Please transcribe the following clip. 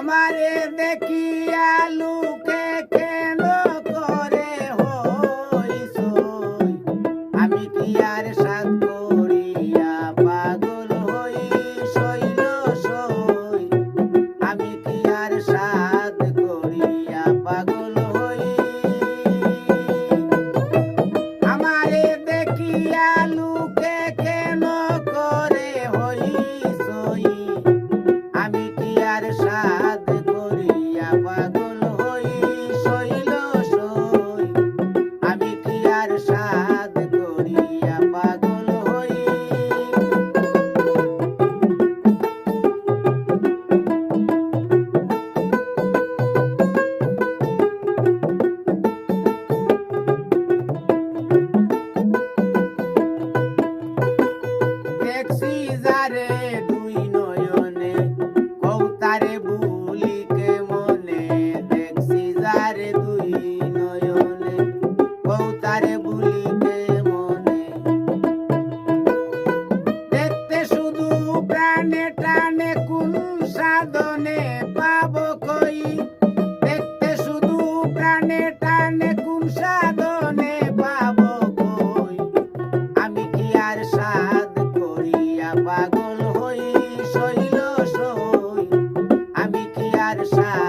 আমারে দেখিয়া লোকে কেন করে হইসই, আমি কি আর সাধ করিয়া পাগল হই শৈল সই, আমি কি আর সাধ করিয়া পাগল হই। আমারে দেখিয়া লোকে কেন করে হইসই, আমি কি আর সাধ করিয়া পাগল হই শৈল সই, আমি কি আর সাধ করিয়া পাগল হই। দেখছি যারে দুই নয়নে কৌতারে ভুলিকে মনে, দেখছি যারে দুই নয়নে কৌতারে ভুলিকে মনে, দেখতে শুধু প্রাণে টানে কোন সাধনে পাবো কই, দেখতে শুধু প্রাণে টানে কোন সাধনে পাবো কই, আমি কি আর সাধ করিয়া পাগল হই শৈল সই, আমি কি আর সাধ